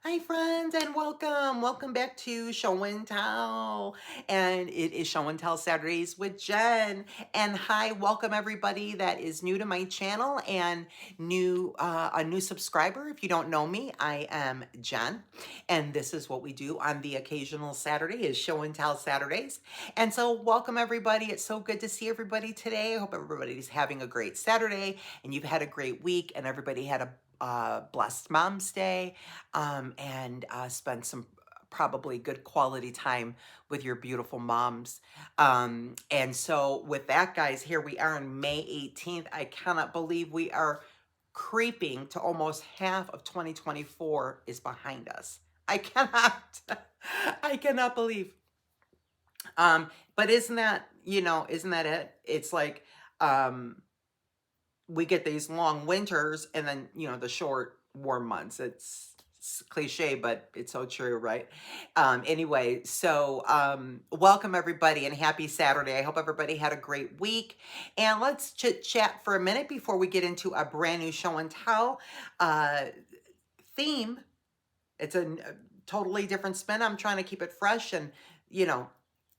Hi friends and welcome. Welcome back to Show and Tell. And it is Show and Tell Saturdays with Jen. And hi, welcome everybody that is new to my channel and a new subscriber. If you don't know me, I am Jen. And this is what we do on the occasional Saturday is Show and Tell Saturdays. And so welcome everybody. It's so good to see everybody today. I hope everybody's having a great Saturday and you've had a great week and everybody had a blessed Mom's Day and spend some probably good quality time with your beautiful moms. And so with that, guys, here we are on May 18th. I cannot believe we are creeping to almost half of 2024 is behind us. I cannot, I cannot believe. But isn't that, isn't that it? It's like, we get these long winters and then, the short warm months. It's cliche, but it's so true, right? Anyway, so welcome everybody and happy Saturday. I hope everybody had a great week. And let's chit chat for a minute before we get into a brand new show and tell uh, theme. It's a totally different spin. I'm trying to keep it fresh and, you know,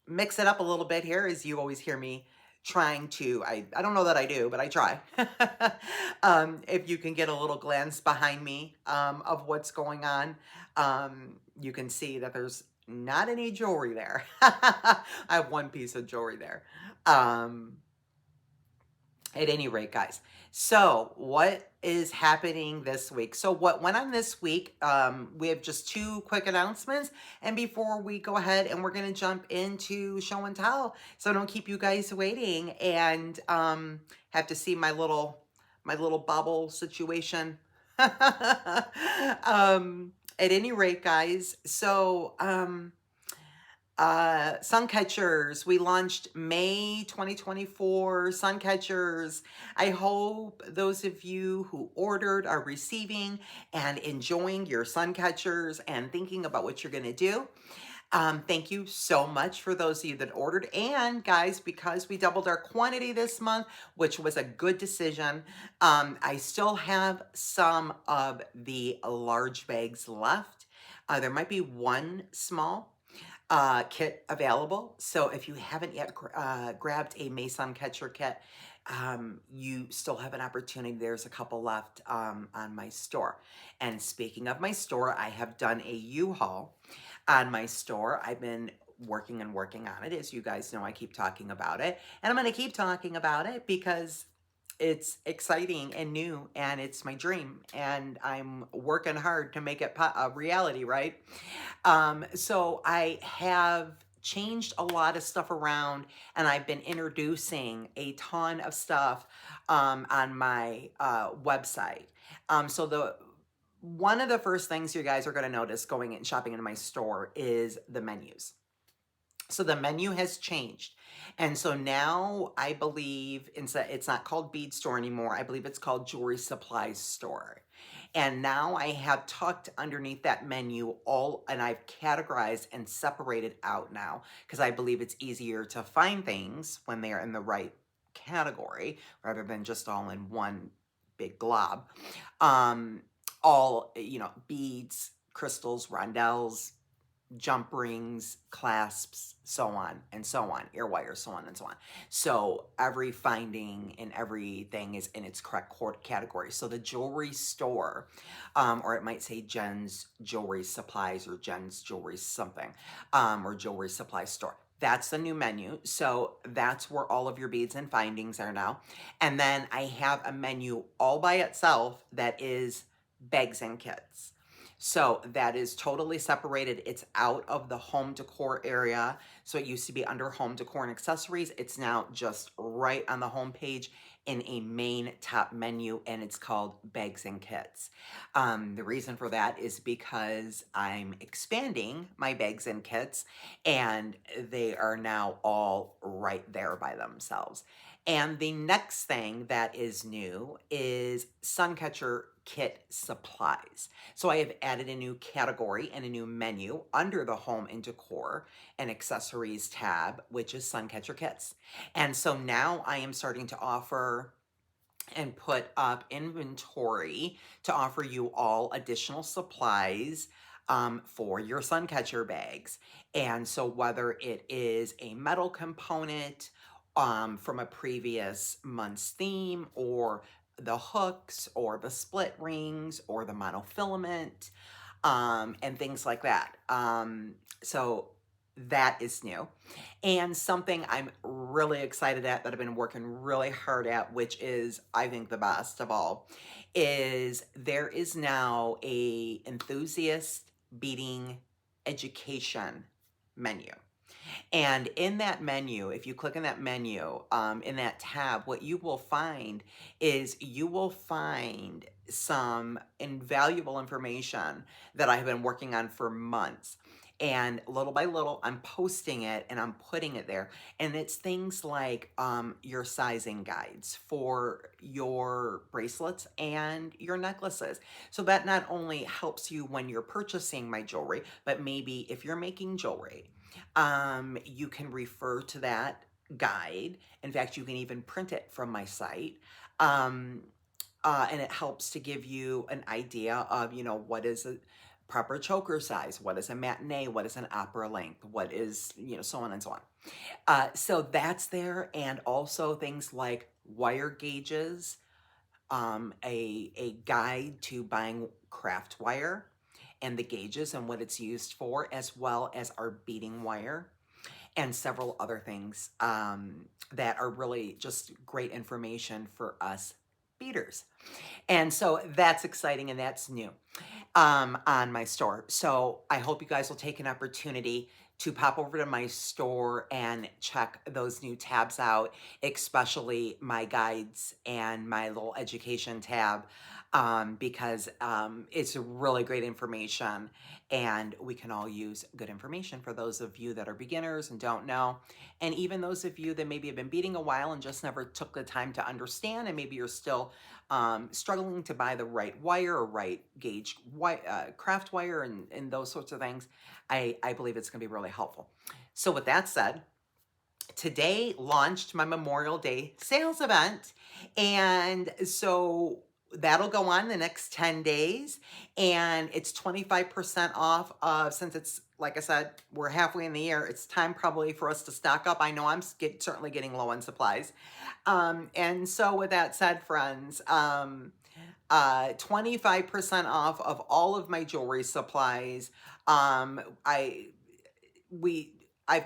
mix it up a little bit here, as you always hear me trying to. I don't know that I do, but I try. If you can get a little glance behind me of what's going on, you can see that there's not any jewelry there. I have one piece of jewelry there. Um, at any rate, guys, so what is happening this week? So what went on this week, we have just two quick announcements. And before we go ahead and we're going to jump into show and tell, so don't keep you guys waiting and have to see my little bubble situation. At any rate, guys, so sun catchers, we launched May 2024 sun catchers. I hope those of you who ordered are receiving and enjoying your sun catchers and thinking about what you're going to do. Thank you so much for those of you that ordered. And guys, because we doubled our quantity this month, which was a good decision, I still have some of the large bags left. There might be one small kit available. So if you haven't yet grabbed a Mason Catcher kit, you still have an opportunity. There's a couple left on my store. And speaking of my store, I have done a U-Haul on my store. I've been working and working on it. As you guys know, I keep talking about it. And I'm going to keep talking about it because it's exciting and new and it's my dream and I'm working hard to make it a reality, right? So I have changed a lot of stuff around and I've been introducing a ton of stuff on my website. So one of the first things you guys are going to notice going and shopping into my store is the menus. So the menu has changed. And so now I believe it's not called Bead Store anymore. I believe it's called Jewelry Supplies Store. And now I have tucked underneath that menu and I've categorized and separated out now because I believe it's easier to find things when they are in the right category rather than just all in one big glob. All, beads, crystals, rondelles, jump rings, clasps, so on and so on, ear wires, so on and so on. So every finding and everything is in its correct category. So the jewelry store, or it might say Jen's Jewelry Supplies or Jen's Jewelry something, or Jewelry Supply Store. That's the new menu. So that's where all of your beads and findings are now. And then I have a menu all by itself that is bags and kits. So that is totally separated. It's out of the home decor area. So it used to be under home decor and accessories. It's now just right on the home page in a main top menu, and it's called bags and kits. The reason for that is because I'm expanding my bags and kits and they are now all right there by themselves. And the next thing that is new is Suncatcher Kit Supplies. So I have added a new category and a new menu under the Home and Decor and Accessories tab, which is Suncatcher Kits. And so now I am starting to offer and put up inventory to offer you all additional supplies for your sun catcher bags. And so whether it is a metal component from a previous month's theme, or the hooks, or the split rings, or the monofilament, and things like that. So that is new. And something I'm really excited at that I've been working really hard at, which is, I think, the best of all, is there is now a enthusiast beading education menu. And in that menu, if you click in that menu, in that tab, what you will find is you will find some invaluable information that I have been working on for months. And little by little, I'm posting it and I'm putting it there. And it's things like your sizing guides for your bracelets and your necklaces. So that not only helps you when you're purchasing my jewelry, but maybe if you're making jewelry, you can refer to that guide. In fact, you can even print it from my site. Um, and it helps to give you an idea of, what is a proper choker size, what is a matinee, what is an opera length, what is, so on and so on. So that's there. And also things like wire gauges, a guide to buying craft wire and the gauges and what it's used for, as well as our beading wire, and several other things that are really just great information for us beaders. And so that's exciting and that's new on my store. So I hope you guys will take an opportunity to pop over to my store and check those new tabs out, especially my guides and my little education tab, because it's really great information, and we can all use good information for those of you that are beginners and don't know, and even those of you that maybe have been beading a while and just never took the time to understand, and maybe you're still struggling to buy the right wire or right gauge craft wire, and those sorts of things. I believe it's going to be really helpful. So with that said, today launched my Memorial Day sales event. And so that'll go on the next 10 days. And it's 25% off of, since it's, like I said, we're halfway in the year, it's time probably for us to stock up. I know I'm certainly getting low on supplies. And so with that said, friends, 25% off of all of my jewelry supplies. I've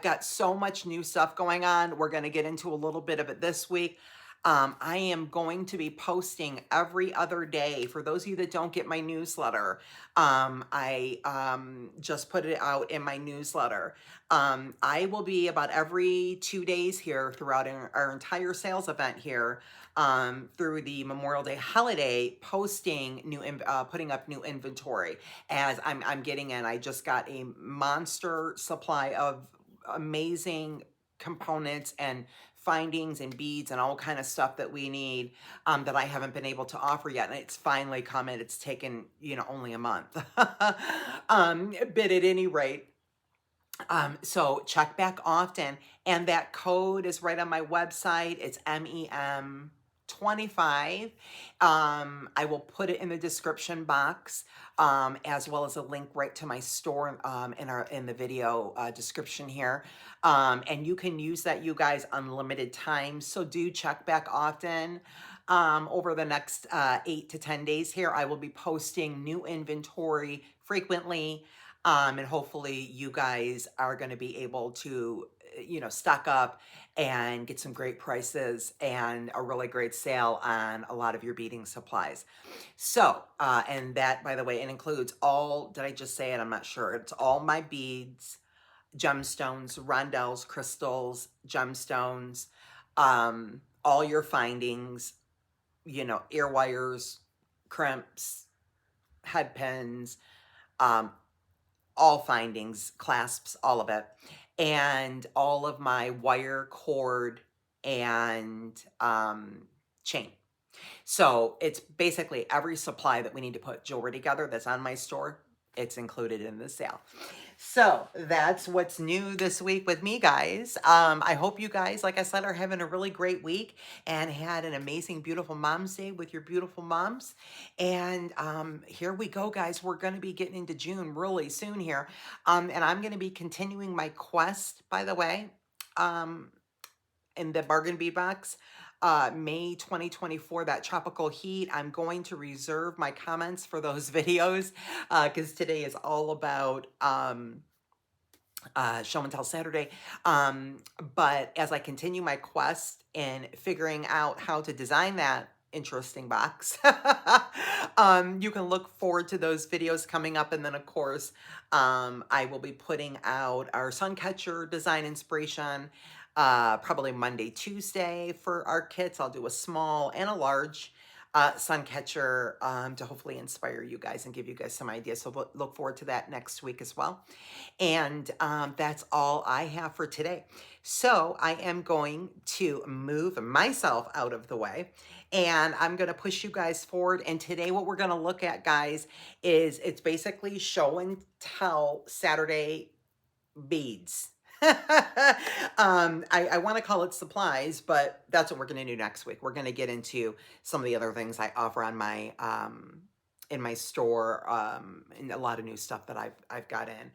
got so much new stuff going on. We're going to get into a little bit of it this week. I am going to be posting every other day. For those of you that don't get my newsletter, I just put it out in my newsletter. I will be about every 2 days here throughout our entire sales event here, through the Memorial Day holiday, posting putting up new inventory as I'm getting in. I just got a monster supply of amazing components and findings and beads and all kind of stuff that we need, that I haven't been able to offer yet. And it's finally coming. It's taken, only a month. But at any rate, so check back often. And that code is right on my website. It's MEM25. I will put it in the description box, as well as a link right to my store, in the video description here. And you can use that, you guys, unlimited time. So do check back often. Over the next 8 to 10 days here, I will be posting new inventory frequently. And hopefully you guys are going to be able to, stock up and get some great prices and a really great sale on a lot of your beading supplies. So, and that, by the way, it includes all, did I just say it? I'm not sure. It's all my beads, gemstones, rondelles, crystals, gemstones, all your findings, ear wires, crimps, head pins, all findings, clasps, all of it, and all of my wire, cord, and chain. So it's basically every supply that we need to put jewelry together that's on my store. it's included in the sale. So that's what's new this week with me, guys. I hope you guys, like I said, are having a really great week and had an amazing, beautiful Mom's Day with your beautiful moms. And here we go, guys. We're going to be getting into June really soon here. And I'm going to be continuing my quest, by the way, in the bargain bead box. May 2024, that tropical heat. I'm going to reserve my comments for those videos because today is all about show and tell Saturday. But as I continue my quest in figuring out how to design that interesting box, you can look forward to those videos coming up. And then of course, I will be putting out our sun catcher design inspiration, probably Monday, Tuesday for our kits. I'll do a small and a large sun catcher to hopefully inspire you guys and give you guys some ideas. So look forward to that next week as well. And that's all I have for today. So I am going to move myself out of the way and I'm going to push you guys forward. And today what we're going to look at, guys, is it's basically show and tell Saturday beads. I want to call it supplies, but that's what we're going to do next week. We're going to get into some of the other things I offer on my in my store, and a lot of new stuff that I've got in.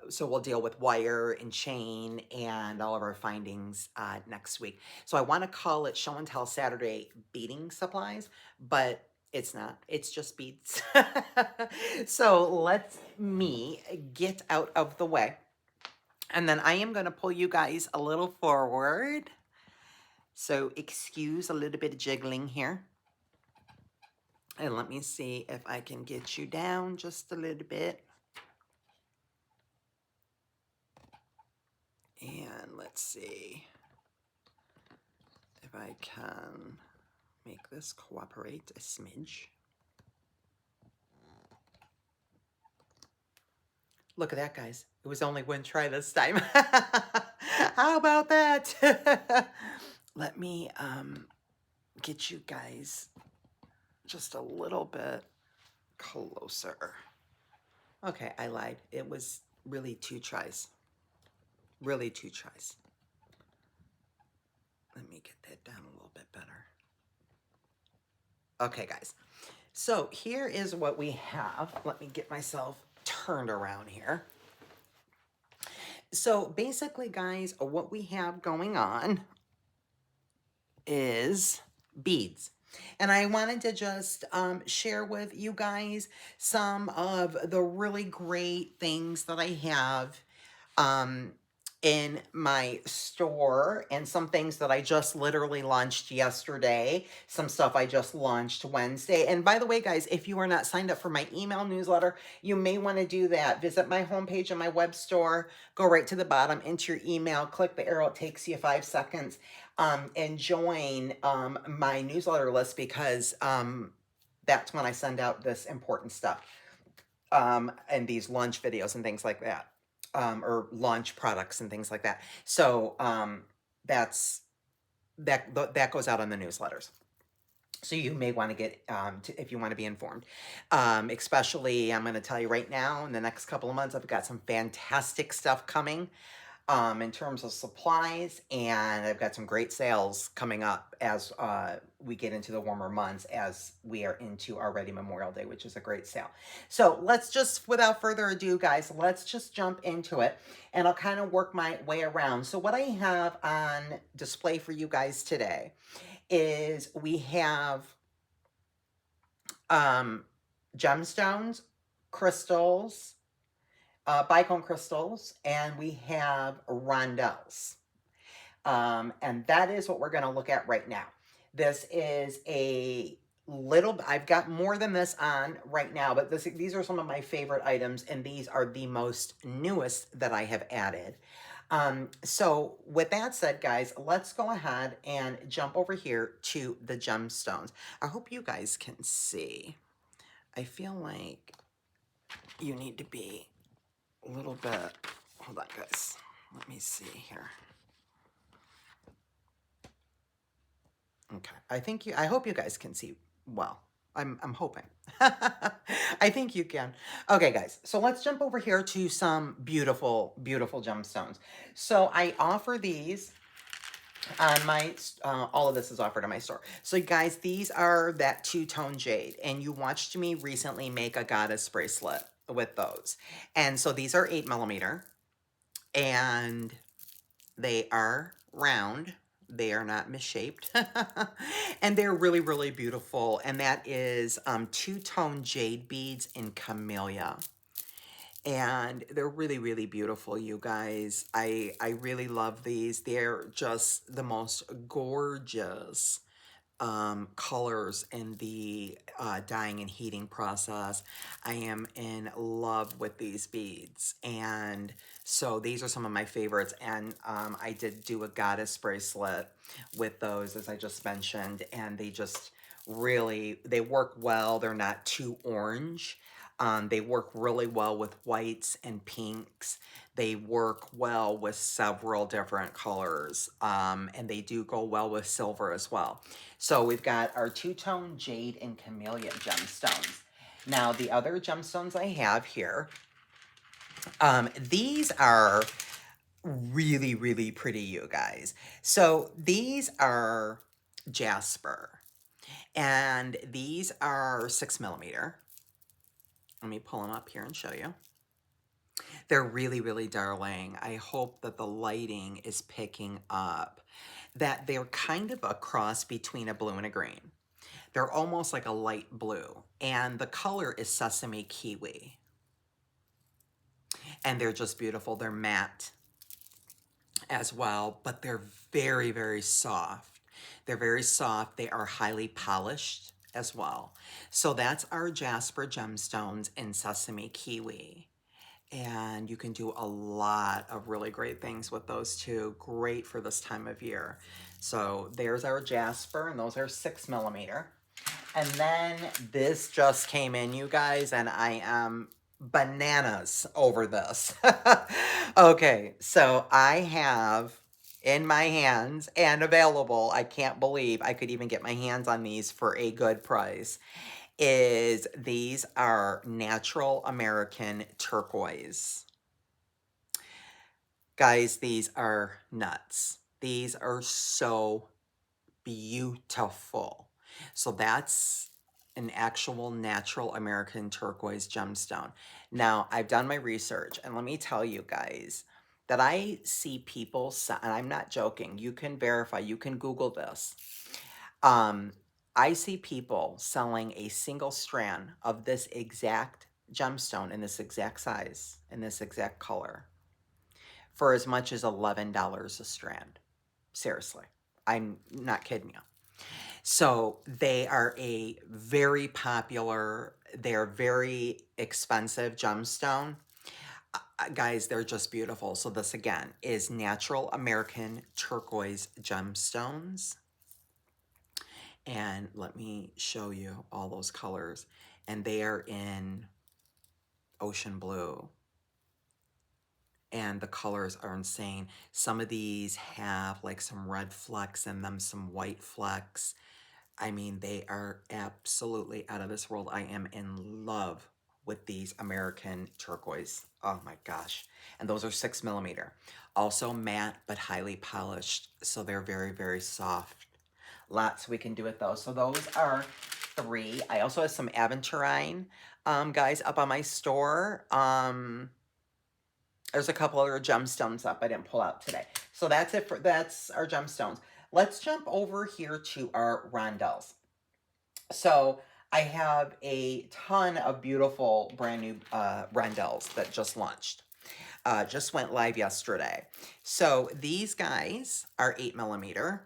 So we'll deal with wire and chain and all of our findings next week. So I want to call it Show and Tell Saturday Beading Supplies, but it's not. It's just beads. So let me get out of the way. And then I am going to pull you guys a little forward. So excuse a little bit of jiggling here. And let me see if I can get you down just a little bit. And let's see if I can make this cooperate a smidge. Look at that, guys. It was only one try this time. How about that? Let me get you guys just a little bit closer. Okay, I lied. It was really 2 tries. Really 2 tries. Let me get that down a little bit better. Okay, guys. So here is what we have. Let me get myself turned around here. So basically, guys, what we have going on is beads. And I wanted to just share with you guys some of the really great things that I have in my store and some things that I just literally launched yesterday, some stuff I just launched Wednesday. And by the way, guys, if you are not signed up for my email newsletter, you may want to do that. Visit my homepage on my web store, go right to the bottom, enter your email, click the arrow, it takes you 5 seconds, and join my newsletter list because that's when I send out this important stuff and these launch videos and things like that. Or launch products and things like that. So that goes out on the newsletters. So you may want to get, if you want to be informed. Especially, I'm going to tell you right now, in the next couple of months, I've got some fantastic stuff coming in terms of supplies, and I've got some great sales coming up as we get into the warmer months, as we are into already Memorial Day, which is a great sale. So let's just, without further ado, guys, let's just jump into it, and I'll kind of work my way around. So what I have on display for you guys today is we have gemstones, crystals, bicone crystals, and we have rondelles. And that is what we're going to look at right now. This is a little, I've got more than this on right now, but these are some of my favorite items, and these are the most newest that I have added. So with that said, guys, let's go ahead and jump over here to the gemstones. I hope you guys can see. I feel like you need to be a little bit, hold on, guys. Let me see here. Okay, I hope you guys can see well. I'm hoping. I I think you can. Okay, guys, so let's jump over here to some beautiful, beautiful gemstones. So I offer these on my, all of this is offered on my store. So guys, these are that two-tone jade, and you watched me recently make a goddess bracelet with those. And so these are 8mm, and they are round. They are not misshaped. And they're really, really beautiful. And that is two-tone jade beads in camellia. And they're really, really beautiful, you guys. I really love these. They're just the most gorgeous colors in the dyeing and heating process. I am in love with these beads, and so these are some of my favorites. And I did do a goddess bracelet with those, as I just mentioned, and they just really, they work well. They're not too orange. They work really well with whites and pinks. They work well with several different colors, and they do go well with silver as well. So we've got our two-tone jade and camellia gemstones. Now, the other gemstones I have here, these are really, really pretty, you guys. So these are jasper, and these are 6mm. Let me pull them up here and show you. They're really, really darling. I hope that the lighting is picking up that they're kind of a cross between a blue and a green. They're almost like a light blue, and the color is sesame kiwi. And they're just beautiful. They're matte as well, but they're very, very soft. They're very soft. They are highly polished as well. So that's our Jasper gemstones in sesame kiwi. And you can do a lot of really great things with those two. Great for this time of year. So there's our Jasper, and those are 6mm. And then this just came in, you guys, and I am bananas over this. Okay, so I have in my hands and available, I can't believe I could even get my hands on these for a good price, is these are natural American turquoise. Guys, these are nuts. These are so beautiful. So that's an actual natural American turquoise gemstone. Now, I've done my research, and let me tell you guys that I see people, and I'm not joking, you can verify, you can Google this. I see people selling a single strand of this exact gemstone in this exact size, in this exact color, for as much as $11 a strand. Seriously, I'm not kidding you. So they are a very popular, they're very expensive gemstone. Guys, they're just beautiful. So this again is natural American turquoise gemstones. And let me show you all those colors. And they are in ocean blue. And the colors are insane. Some of these have like some red flecks in them, some white flecks. I mean, they are absolutely out of this world. I am in love with these American turquoise. Oh my gosh. And those are 6mm. Also matte, but highly polished. So they're very, very soft. Lots we can do with those. So those are 3. I also have some aventurine, guys, up on my store. There's a couple other gemstones up I didn't pull out today. So that's it for, that's our gemstones. Let's jump over here to our rondelles. So I have a ton of beautiful brand new rondelles that just launched. Just went live yesterday. So these guys are 8mm.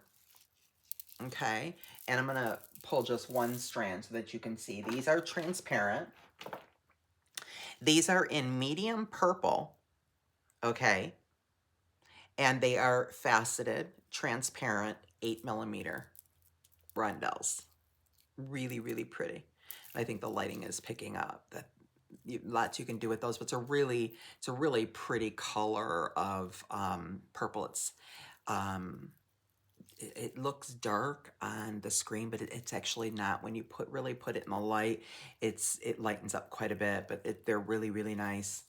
Okay. And I'm going to pull just one strand so that you can see. These are transparent. These are in medium purple. Okay. And they are faceted, transparent, 8mm rondelles. Really, really pretty. I think the lighting is picking up. That lots you can do with those, but it's a really pretty color of purple. It's it looks dark on the screen, but it's actually not. When you really put it in the light, it lightens up quite a bit, but they're really, really nice.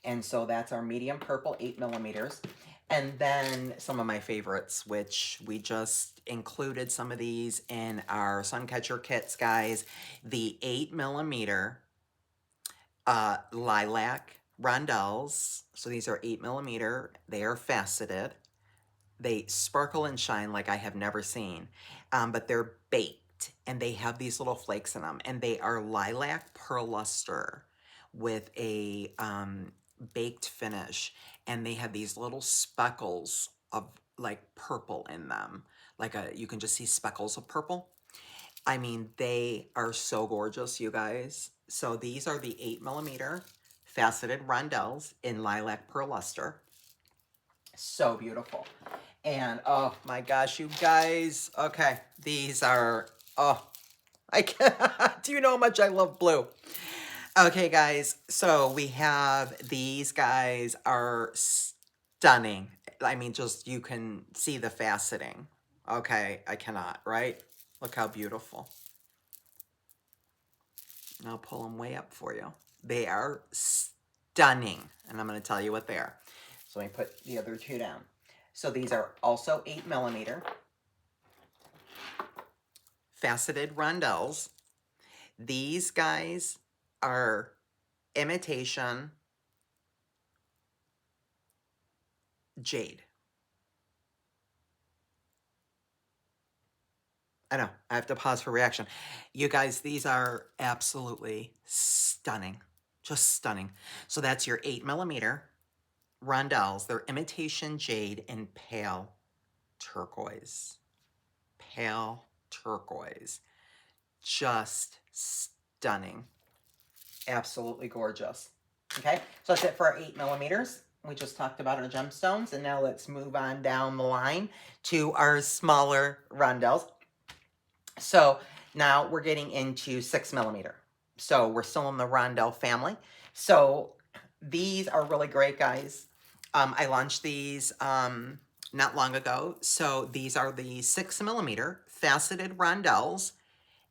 And so that's our medium purple 8mm. And then some of my favorites, which we just included some of these in our sun catcher kits, guys. The 8mm lilac rondelles. So these are 8mm. They are faceted. They sparkle and shine like I have never seen, but they're baked and they have these little flakes in them, and they are lilac pearl luster with a baked finish, and they have these little speckles of like purple in them, like you can just see speckles of purple. I mean, they are so gorgeous, you guys. So these are the 8mm faceted rondelles in lilac pearl luster. So beautiful. And oh my gosh, you guys. Okay, these are, oh, I can't, do you know how much I love blue? Okay, guys, so we have these guys are stunning. I mean, just you can see the faceting. Okay, I cannot, right? Look how beautiful. And I'll pull them way up for you. They are stunning, and I'm going to tell you what they are. So let me put the other two down. So these are also 8mm faceted rondelles. These guys are imitation jade. I know, I have to pause for reaction. You guys, these are absolutely stunning. Just stunning. So that's your 8mm rondelles. They're imitation jade in pale turquoise. Pale turquoise. Just stunning. Absolutely gorgeous. Okay, so that's it for our 8mm. We just talked about our gemstones, and now let's move on down the line to our smaller rondelles. So now we're getting into 6mm. So we're still in the rondelle family. So these are really great, guys. I launched these not long ago. So these are the 6mm faceted rondelles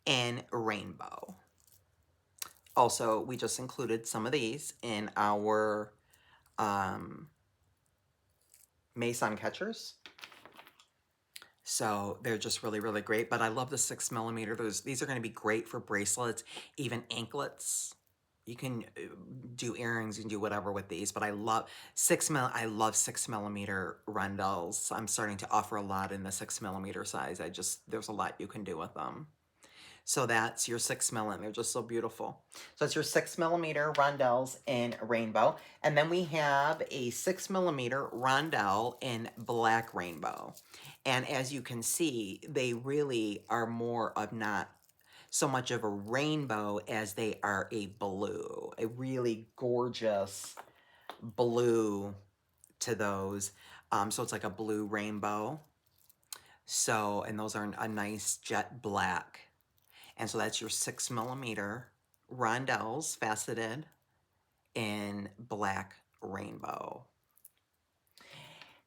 in rainbow. Also, we just included some of these in our May sun catchers. So they're just really, really great. But I love the 6mm. These are going to be great for bracelets, even anklets. You can do earrings, you can do whatever with these. But I love 6mm rondelles. I'm starting to offer a lot in the 6mm size. There's a lot you can do with them. So that's your 6mm. They're just so beautiful. So that's your 6mm rondelles in rainbow. And then we have a 6mm rondelle in black rainbow. And as you can see, they really are more of not so much of a rainbow as they are a blue. A really gorgeous blue to those. So it's like a blue rainbow. So, and those are a nice jet black. And so that's your 6mm rondelles faceted in black rainbow.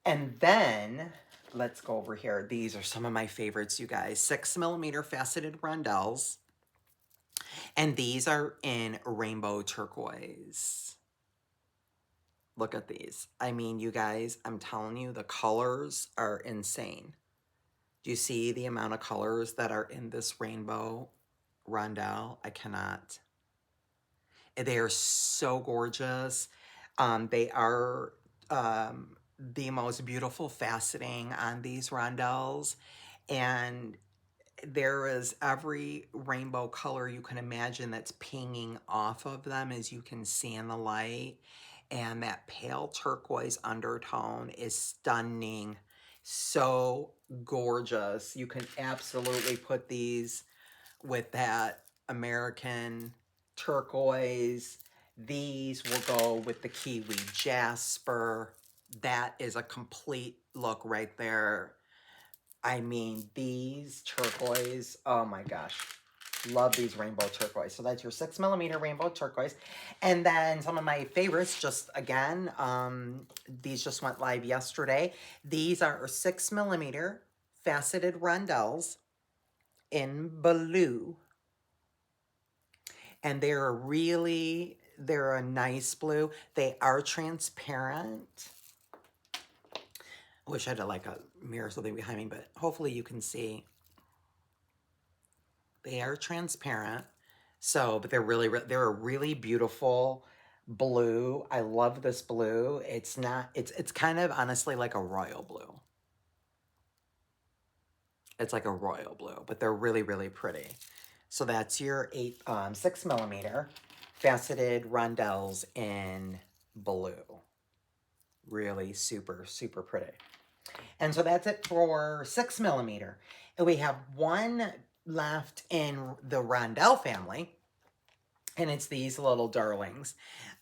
And then let's go over here. These are some of my favorites, you guys. 6mm faceted rondelles. And these are in rainbow turquoise. Look at these. I mean, you guys, I'm telling you, the colors are insane. Do you see the amount of colors that are in this rainbow rondelle? I cannot. They are so gorgeous. They are the most beautiful faceting on these rondelles. And there is every rainbow color you can imagine that's pinging off of them, as you can see in the light. And that pale turquoise undertone is stunning. So gorgeous. You can absolutely put these with that American turquoise. These will go with the kiwi jasper. That is a complete look right there. I mean, these turquoise, oh my gosh. Love these rainbow turquoise. So that's your 6mm rainbow turquoise. And then some of my favorites, just again, these just went live yesterday. These are 6mm faceted rondelles in blue. And they're a nice blue. They are transparent. I wish I had like a mirror or something behind me, but hopefully you can see. They are transparent. So, but they're a really beautiful blue. I love this blue. It's kind of honestly like a royal blue. It's like a royal blue, but they're really, really pretty. So that's your 6mm faceted rondelles in blue. Really super, super pretty. And so that's it for 6mm. And we have one left in the rondelle family, and it's these little darlings.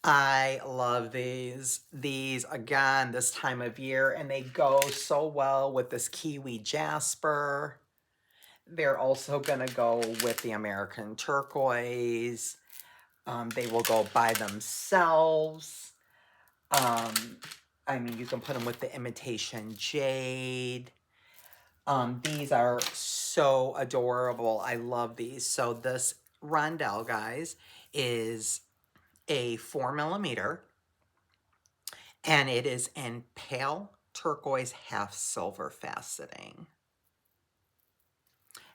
I love these. These, again, this time of year, and they go so well with this kiwi jasper. They're also going to go with the American turquoise. They will go by themselves. I mean, you can put them with the imitation jade. These are so adorable. I love these. So this rondelle, guys, is a 4mm, and it is in pale turquoise half silver faceting.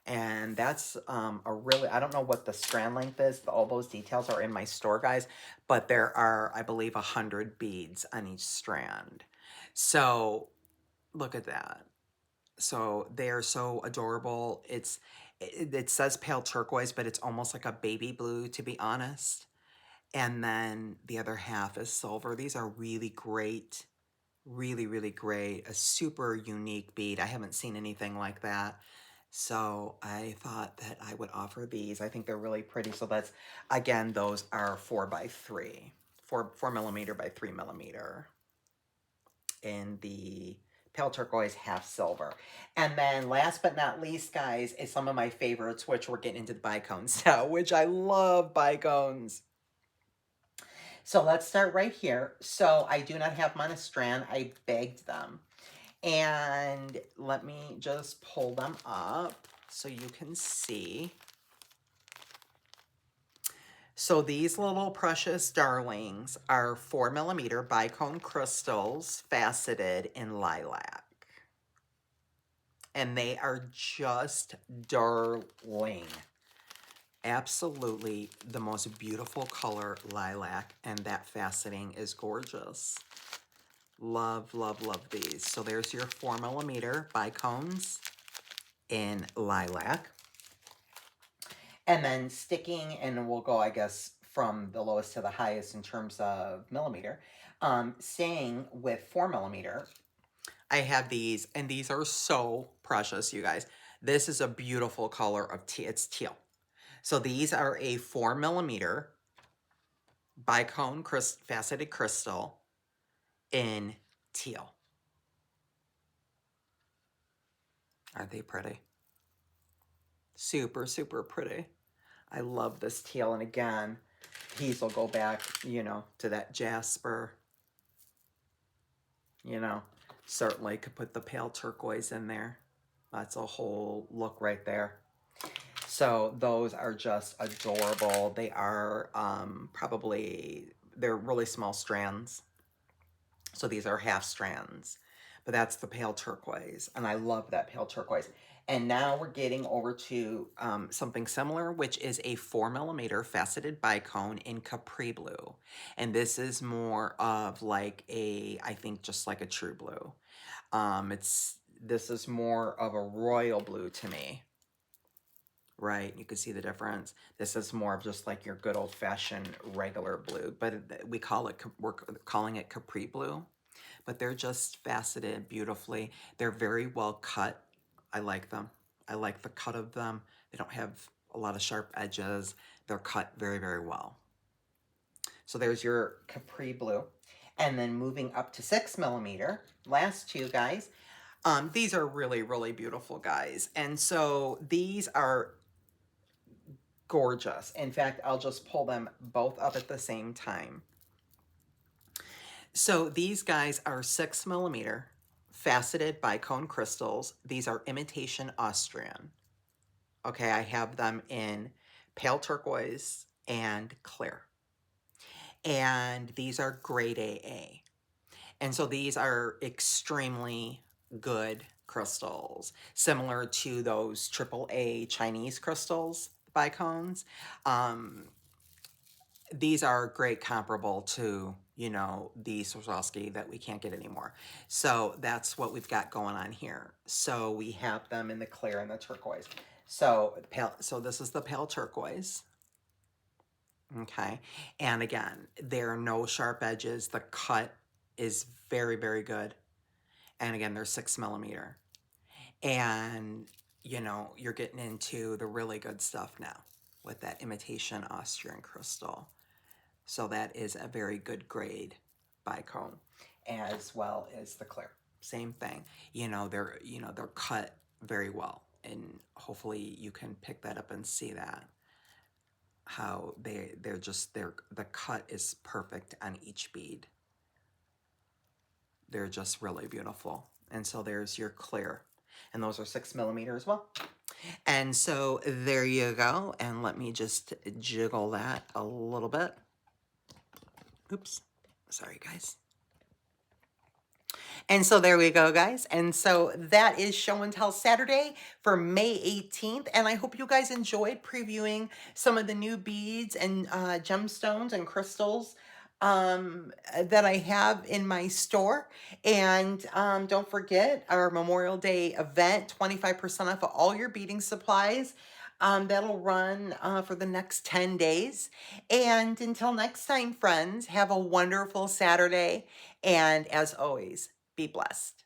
And that's I don't know what the strand length is. All those details are in my store, guys. But there are, I believe, 100 beads on each strand. So look at that. So they are so adorable. It says pale turquoise, but it's almost like a baby blue, to be honest. And then the other half is silver. These are really great. Really, really great. A super unique bead. I haven't seen anything like that. So I thought that I would offer these. I think they're really pretty. So that's, again, those are 4x3, 4mm by 3mm in the pale turquoise half silver. And then last but not least, guys, is some of my favorites, which we're getting into the bicones now, which I love bicones. So let's start right here. So I do not have them on a strand. I bagged them. And let me just pull them up so you can see. So these little precious darlings are 4mm bicone crystals faceted in lilac. And they are just darling. Absolutely the most beautiful color, lilac, and that faceting is gorgeous. Love, love, love these. So there's your 4mm bicones in lilac. And then sticking, and we'll go, I guess, from the lowest to the highest in terms of millimeter. Staying with 4mm, I have these, and these are so precious, you guys. This is a beautiful color of teal. It's teal. So these are a 4mm bicone faceted crystal in teal. Aren't they pretty? Super, super pretty. I love this teal. And again, these will go back, you know, to that jasper. You know, certainly could put the pale turquoise in there. That's a whole look right there. So those are just adorable. They are they're really small strands. So these are half strands, but that's the pale turquoise. And I love that pale turquoise. And now we're getting over to something similar, which is a 4mm faceted bicone in Capri Blue. And this is more of like I think just like a true blue. This is more of a royal blue to me. Right, you can see the difference. This is more of just like your good old-fashioned regular blue, but we're calling it Capri Blue. But they're just faceted beautifully. They're very well cut. I like them. I like the cut of them. They don't have a lot of sharp edges. They're cut very, very well. So there's your Capri Blue. And then moving up to 6mm, last two, guys. These are really, really beautiful, guys. And so these are gorgeous. In fact, I'll just pull them both up at the same time. So these guys are 6mm faceted bicone crystals. These are imitation Austrian. Okay, I have them in pale turquoise and clear. And these are grade AA. And so these are extremely good crystals, similar to those AAA Chinese crystals, bicones. Um, these are great comparable to, you know, the Swarovski that we can't get anymore. So that's what we've got going on here. So we have them in the clear and the turquoise. So this is the pale turquoise. Okay. And again, there are no sharp edges. The cut is very, very good. And again, they're 6 millimeter. And, you know, you're getting into the really good stuff now with that imitation Austrian crystal. So that is a very good grade bicone, as well as the clear. Same thing. They're cut very well. And hopefully you can pick that up and see that. How the cut is perfect on each bead. They're just really beautiful. And so there's your clear. And those are 6 millimeter as well. And so there you go. And let me just jiggle that a little bit. Oops. Sorry, guys. And so there we go, guys. And so that is Show and Tell Saturday for May 18th. And I hope you guys enjoyed previewing some of the new beads and gemstones and crystals that I have in my store. And don't forget our Memorial Day event, 25% off of all your beading supplies. That'll run for the next 10 days. And until next time, friends, have a wonderful Saturday. And as always, be blessed.